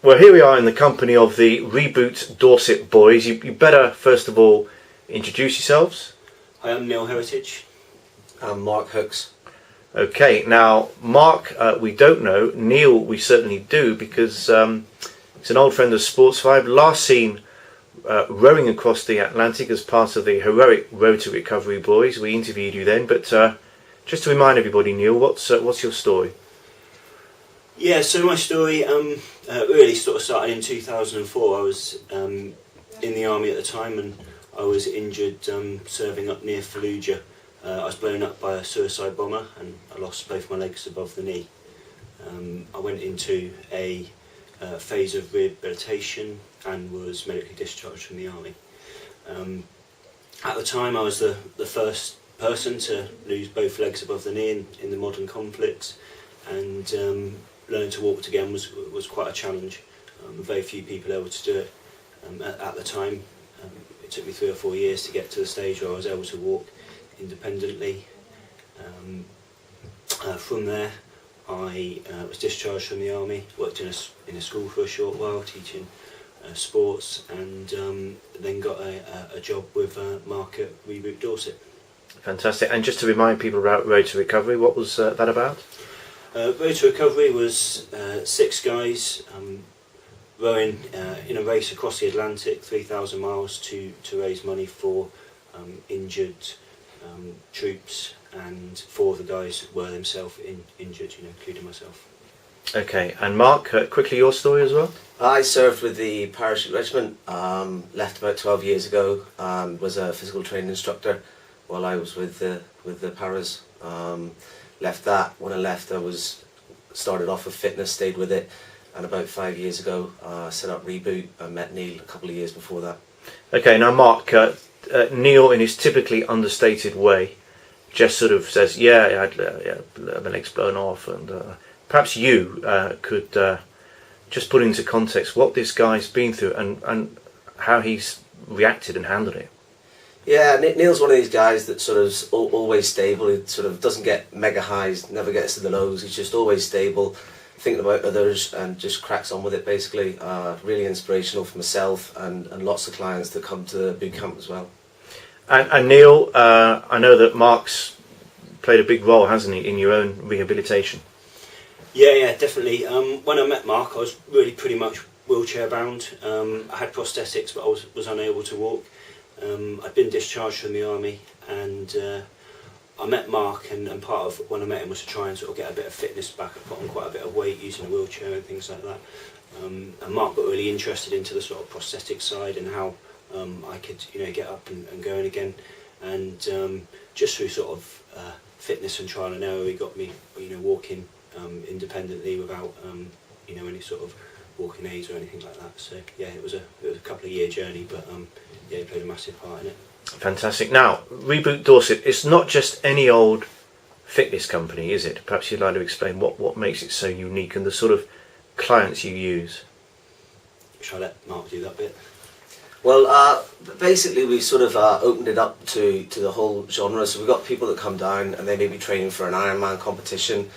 Well, here we are in the company of the Reboot Dorset boys. You better, first of all, introduce yourselves. Hi, I'm Neil Heritage. I'm Mark Hooks. Okay, now, Mark, we don't know. Neil, we certainly do, because he's an old friend of Sports 5. Last seen rowing across the Atlantic as part of the heroic Road to Recovery boys. We interviewed you then, but just to remind everybody, Neil, what's your story? Yeah, so my story really sort of started in 2004. I was in the army at the time, and I was injured serving up near Fallujah. I was blown up by a suicide bomber, and I lost both my legs above the knee. I went into a phase of rehabilitation and was medically discharged from the army. At the time, I was the first person to lose both legs above the knee in the modern conflicts, and learning to walk again was quite a challenge. Very few people able to do it at the time. It took me 3 or 4 years to get to the stage where I was able to walk independently. From there, I was discharged from the army, worked in a school for a short while teaching sports, and then got a job with Mark at Reboot Dorset. Fantastic. And just to remind people about Road to Recovery, what was that about? Road to Recovery was 6 guys rowing in a race across the Atlantic, 3,000 miles, to raise money for injured troops, and 4 of the guys were themselves injured, including myself. Okay, and Mark, quickly your story as well? I served with the Parachute Regiment, left about 12 years ago, was a physical training instructor while I was with the Paras. Left that. When I left, I started off with fitness, stayed with it, and about 5 years ago set up Reboot. I met Neil a couple of years before that. Okay, now Mark, Neil in his typically understated way just sort of says, yeah, I had my legs blown off, and perhaps you could just put into context what this guy's been through and how he's reacted and handled it. Yeah, Neil's one of these guys that's sort of always stable. He sort of doesn't get mega highs, never gets to the lows. He's just always stable, thinking about others, and just cracks on with it, basically. Really inspirational for myself and lots of clients that come to the boot camp as well. And Neil, I know that Mark's played a big role, hasn't he, in your own rehabilitation? Yeah, definitely. When I met Mark, I was really pretty much wheelchair bound. I had prosthetics, but I was unable to walk. I'd been discharged from the army, and I met Mark, and part of when I met him was to try and sort of get a bit of fitness back. I put on quite a bit of weight using a wheelchair and things like that. And Mark got really interested into the sort of prosthetic side and how I could get up and going again. And just through sort of fitness and trial and error, he got me walking independently without any sort of walking aids or anything like that. So yeah, it was a couple of year journey, but yeah, he played a massive part in it. Fantastic. Now, Reboot Dorset, it's not just any old fitness company, is it? Perhaps you'd like to explain what makes it so unique and the sort of clients you use. Shall I let Mark do that bit? Well, basically we sort of opened it up to the whole genre. So we've got people that come down and they may be training for an Ironman competition.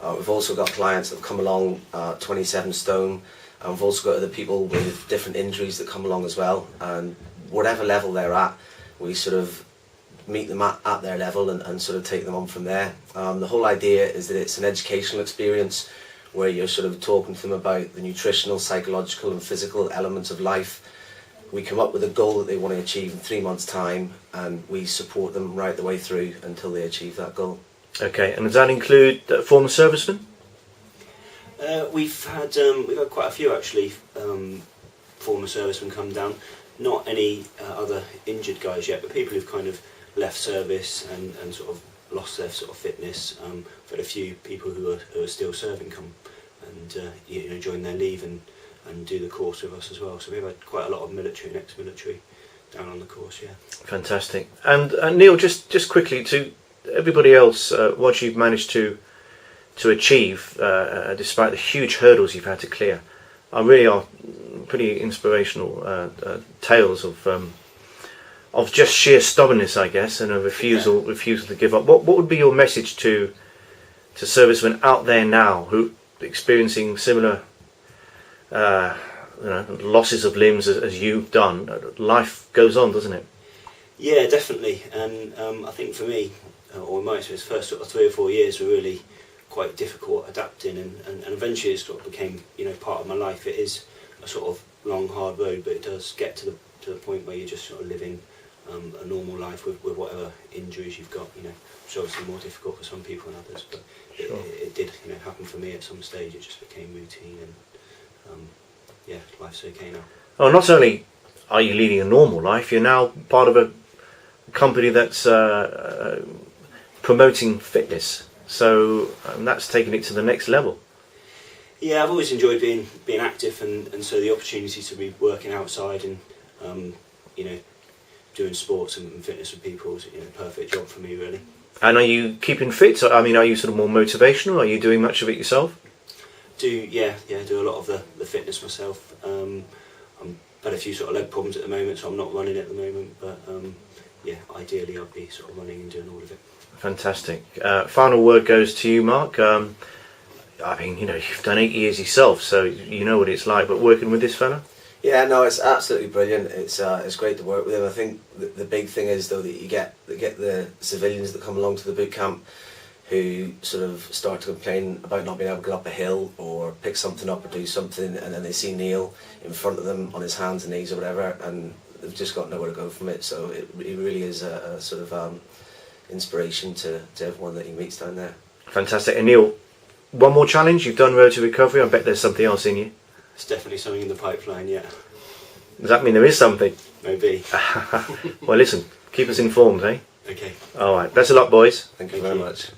We've also got clients that have come along 27 stone, and we've also got other people with different injuries that come along as well. And whatever level they're at, we sort of meet them at their level and sort of take them on from there. The whole idea is that it's an educational experience where you're sort of talking to them about the nutritional, psychological and physical elements of life. We come up with a goal that they want to achieve in 3 months' time, and we support them right the way through until they achieve that goal. Okay, and does that include former servicemen? We've had quite a few actually, former servicemen come down. Not any other injured guys yet, but people who've kind of left service and sort of lost their sort of fitness. We've had a few people who are still serving come and join their leave and do the course with us as well. So we've had quite a lot of military and ex-military down on the course. Yeah. Fantastic. And Neil, just quickly to everybody else, what you've managed to achieve, despite the huge hurdles you've had to clear, really are pretty inspirational tales of just sheer stubbornness, I guess, and a refusal to give up. What would be your message to servicemen out there now who are experiencing similar losses of limbs as you've done, life goes on, doesn't it? Yeah, definitely. And I think for me, or in my experience, first sort of 3 or 4 years were really quite difficult adapting, and eventually it sort of became part of my life. It is a sort of long, hard road, but it does get to the point where you're just sort of living a normal life with whatever injuries you've got. It's obviously more difficult for some people than others, but Sure. it did happen for me at some stage. It just became routine, and yeah, life's okay now. Oh, not only are you leading a normal life, you're now part of a company that's promoting fitness. So that's taking it to the next level. Yeah, I've always enjoyed being active, and so the opportunity to be working outside and doing sports and fitness with people is a perfect job for me, really. And are you keeping fit? So, I mean, are you sort of more motivational? Are you doing much of it yourself? Do a lot of the fitness myself. I've had a few sort of leg problems at the moment, so I'm not running at the moment, but ideally I'd be sort of running and doing all of it. Fantastic. Final word goes to you, Mark. I mean, you've done 8 years yourself, so you know what it's like, but working with this fella? Yeah, no, it's absolutely brilliant. It's great to work with him. I think the big thing is though that you get the civilians that come along to the boot camp who sort of start to complain about not being able to get up a hill or pick something up or do something, and then they see Neil in front of them on his hands and knees or whatever, and they've just got nowhere to go from it. So it really is a sort of inspiration to everyone that he meets down there. Fantastic. And Neil, one more challenge. You've done Road to Recovery. I bet there's something else in you. It's definitely something in the pipeline, yeah. Does that mean there is something? Maybe. Well, listen, keep us informed, eh? Okay. All right. Best of luck, boys. Thank you very much.